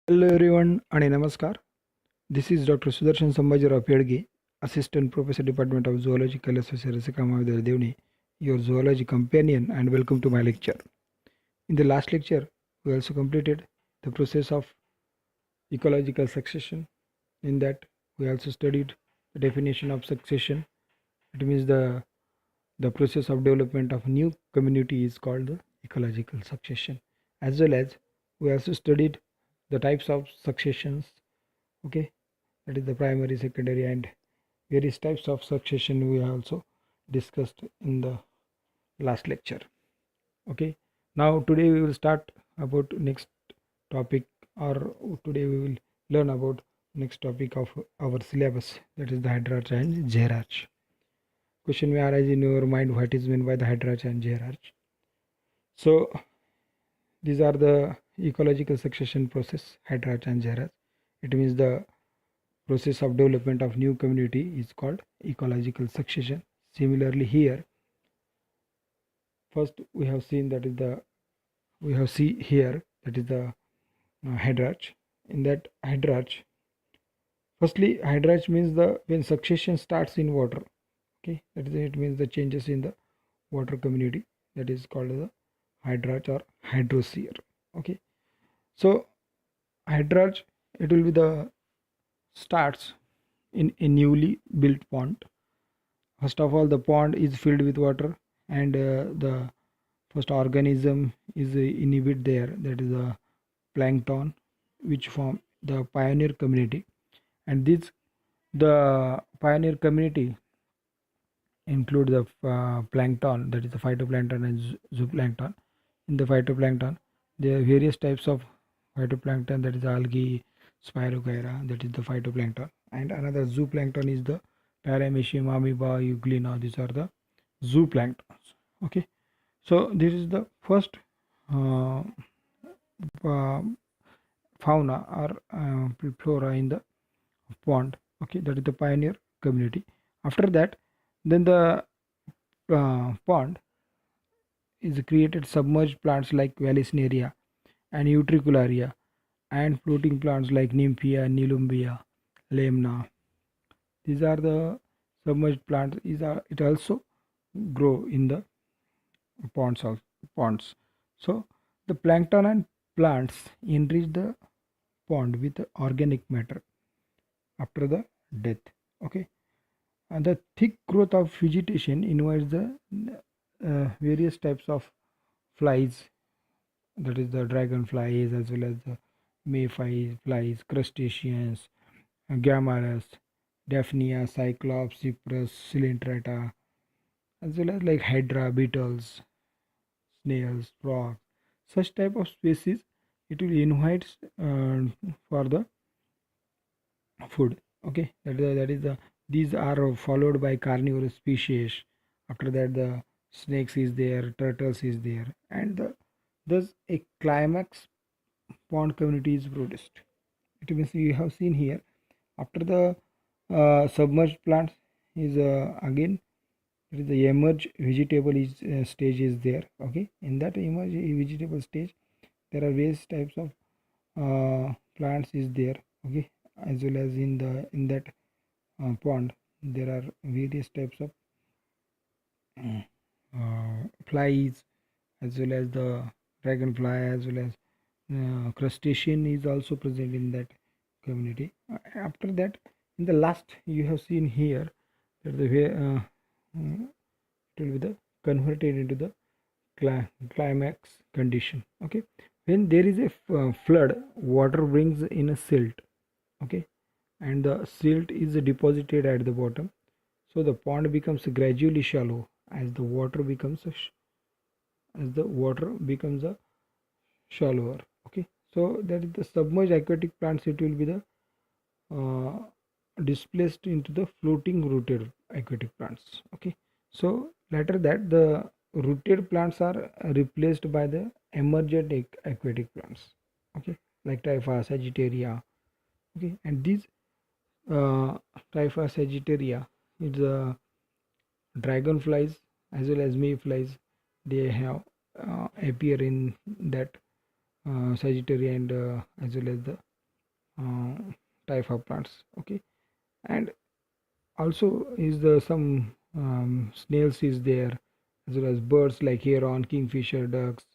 Hello everyone and namaskar. This is Dr. Sudarshan Sambajirao Pedge, Assistant Professor Department of Zoology, Kalaswasi Rasika Devni, your zoology companion, and welcome to my lecture. In the last lecture, we also completed the process of ecological succession. In that, we also studied the definition of succession. It means the process of development of new community is called the ecological succession. As well as we also studied the types of successions. Okay, that is the primary, secondary, and various types of succession we also discussed in the last lecture. Okay, now today we will start about next topic, or today we will learn about next topic of our syllabus, that is the Hydrarch and Xerarch. Question may arise in your mind, what is meant by the Hydrarch and Xerarch? So these are the ecological succession process, Hydrarch and Xerarch. It means the process of development of new community is called ecological succession. Similarly here, first we have seen that is the we have see here that is the Hydrarch. In that Hydrarch, firstly Hydrarch means the when succession starts in water. Okay, that is it means the changes in the water community, that is called the Hydrarch or hydrosphere. Okay, so Hydrarch, it will be the starts in a newly built pond. First of all, the pond is filled with water, and the first organism is inhabit there, that is the plankton, which form the pioneer community. And this the pioneer community include the plankton, that is the phytoplankton and zooplankton. In the phytoplankton, there are various types of phytoplankton, that is algae, spirogyra, that is the phytoplankton, and another zooplankton is the paramecium, amoeba, euglena. These are the zooplanktons. Okay, so this is the first uh, uh, fauna or flora in the pond. Okay, that is the pioneer community. After that, then the pond is created submerged plants like Vallisneria and Utricularia, and floating plants like Nymphia, Nilumbia, Lemna. These are the submerged plants. It also grow in the ponds. So the plankton and plants enrich the pond with organic matter after the death. Okay, and the thick growth of vegetation invites the various types of flies, that is the dragonflies, as well as the mayflies, crustaceans, gammarus, daphnia, cyclops, cyprus, coelenterata, as well as like hydra, beetles, snails, frogs. Such type of species, it will invite for the food. Okay, that is the these are followed by carnivorous species. After that, the snakes is there, turtles is there, and thus a climax pond community is produced. It means you have seen here, after the submerged plants is again, there is the emerge vegetable is stage is there. Okay, in that emerge vegetable stage, there are various types of plants is there. Okay, as well as in that pond, there are various types of flies, as well as the dragonfly, as well as crustacean is also present in that community. After that, in the last, you have seen here that the way it will be the converted into the climax condition. Okay, when there is a flood, water brings in a silt. Okay, and the silt is deposited at the bottom, so the pond becomes gradually shallow as the water becomes a shallower. Okay, so that is the submerged aquatic plants, it will be the uh, displaced into the floating rooted aquatic plants. Okay, so later that the rooted plants are replaced by the emergent aquatic plants. Okay, like Typha sagittaria. Okay, and these uh, Typha sagittaria is dragonflies as well as mayflies. They have appear in that Sagittaria, and as well as the uh, type of plants. Okay, and also is the some snails is there, as well as birds like heron, kingfisher, ducks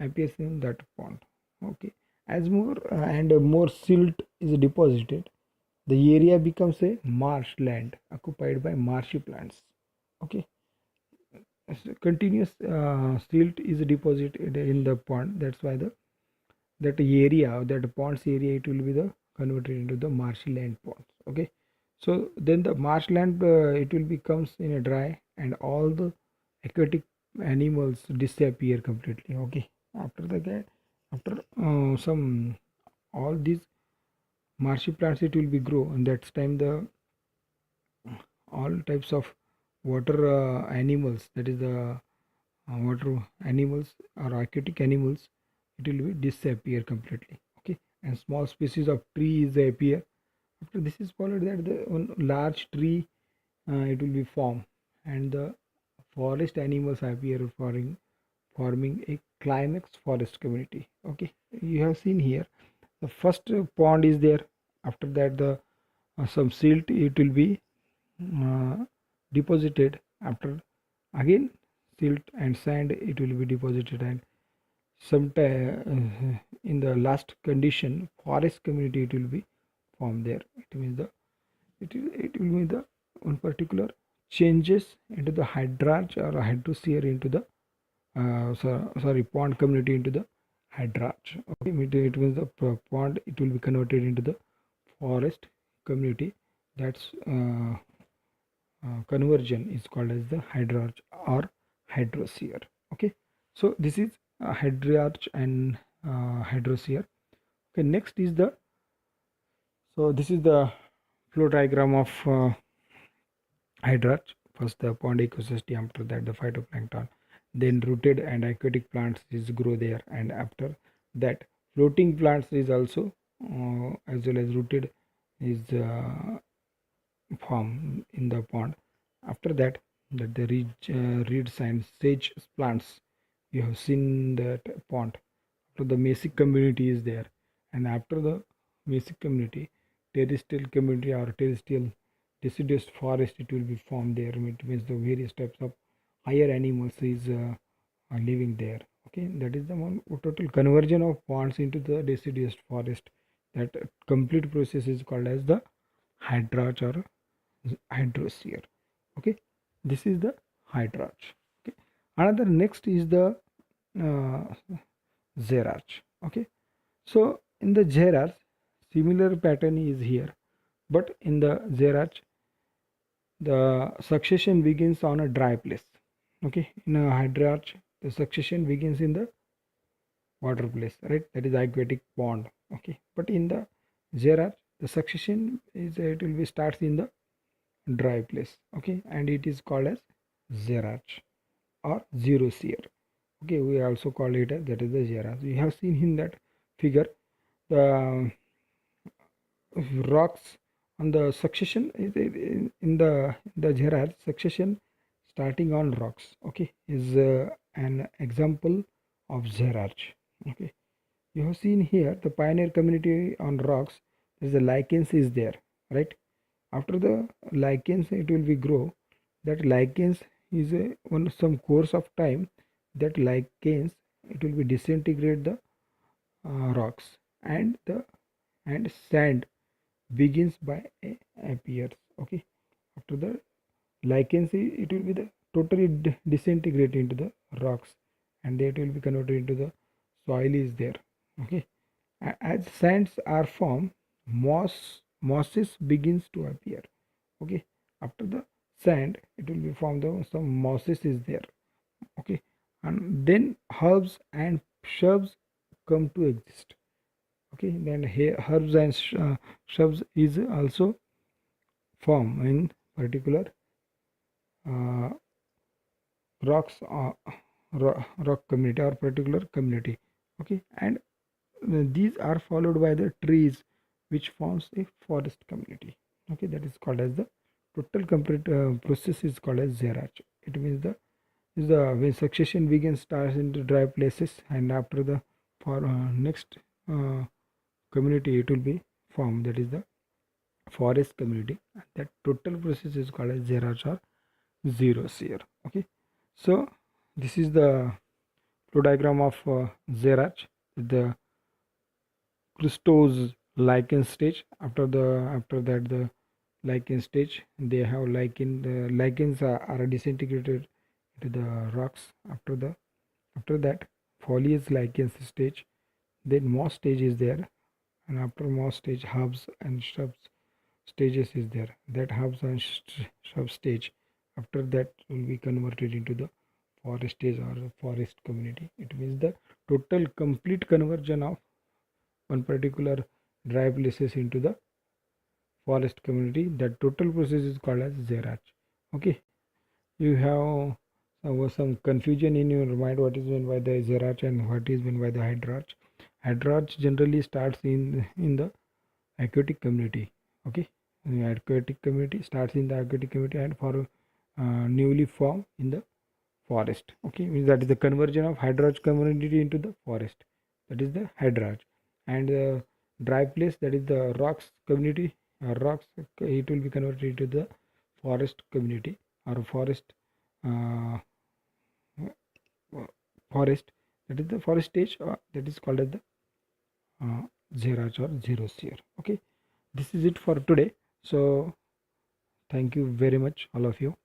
appears in that pond. Okay, as more and more silt is deposited, the area becomes a marshland occupied by marshy plants. Okay, as continuous silt is deposited in the pond. That's why the that area, that ponds area, it will be the converted into the marshland ponds. Okay, so then the marshland it will becomes in a dry, and all the aquatic animals disappear completely. Okay, after the after some all these marshy plants it will be grow, and that's time the all types of water animals, that is the water animals or aquatic animals, it will be disappear completely. Okay, and small species of trees appear. After this is followed that the one large tree it will be formed, and the forest animals appear forming a climax forest community. Okay, you have seen here the first pond is there. After that the some silt it will be uh, deposited. After again silt and sand it will be deposited, and sometime in the last condition forest community it will be formed there. It means the it will mean the one particular changes into the hydrarch or hydrosphere into the sorry pond community into the hydrarch. Okay, it means the pond it will be converted into the forest community. That's conversion is called as the hydrarch or hydrosphere. Okay, so this is hydrarch and hydrosphere. Okay, next is the, so this is the flow diagram of hydrarch. First the pond ecosystem, after that the phytoplankton, then rooted and aquatic plants is grow there, and after that floating plants is also as well as rooted is form in the pond. After that, the reeds and sage plants you have seen that pond. After the basic community is there, and after the basic community, terrestrial community or terrestrial deciduous forest it will be formed there. It means the various types of higher animals is are living there. Okay, that is the one total conversion of ponds into the deciduous forest. That complete process is called as the hydrarch or hydrosphere. Okay, this is the hydrarch. Okay, another next is the uh, xerarch. Okay, so in the xerarch similar pattern is here, but in the xerarch the succession begins on a dry place. Okay, in a hydrarch the succession begins in the water place, right? That is aquatic pond. Okay, but in the xerarch the succession is it will be starts in the dry place. Okay, and it is called as xerarch or zero seer. Okay, we also call it as that is the xerarch. We have seen in that figure the rocks on the succession in the xerarch succession starting on rocks. Okay, is an example of xerarch. Okay, you have seen here the pioneer community on rocks. There is the lichens is there, right? After the lichens it will be grow. That lichens is a on some course of time, that lichens it will be disintegrate the rocks, and the and sand begins by appears. Okay, after the lichens it will be the totally disintegrate into the rocks, and that will be converted into the soil is there. Okay, as sands are formed, mosses begins to appear. Okay, after the sand it will be formed the some mosses is there. Okay, and then herbs and shrubs come to exist. Okay, then here herbs and shrubs is also form in particular uh, rocks rock community or particular community. Okay, and these are followed by the trees which forms a forest community. Okay, that is called as the total complete process is called as xerarch. It means the is the when succession begins starts into dry places, and after the for next community it will be form, that is the forest community, and that total process is called as Xerarch or xeros here. Okay, so this is the flow diagram of Xerarch, the crustose lichen stage. After that the lichen stage, they have lichen, the lichens are disintegrated into the rocks. After that foliage lichens stage, then moss stage is there, and after moss stage herbs and shrubs stages is there. That herbs and shrub stage, after that will be converted into the forest stage or forest community. It means the total complete conversion of one particular dry places into the forest community. That total process is called as Xerarch. Okay, you have some confusion in your mind what is meant by the Xerarch and what is meant by the Hydrarch. Hydrarch generally starts in the aquatic community. Okay, the aquatic community starts in the aquatic community and for newly formed in the forest. Okay, means that is the conversion of Hydrarch community into the forest. That is the Hydrarch. And the dry place, that is the rocks community, rocks, it will be converted into the forest community or forest, uh, forest, that is the forest stage, that is called as the uh, Xerarch or xerosphere. Okay, this is it for today. So thank you very much all of you.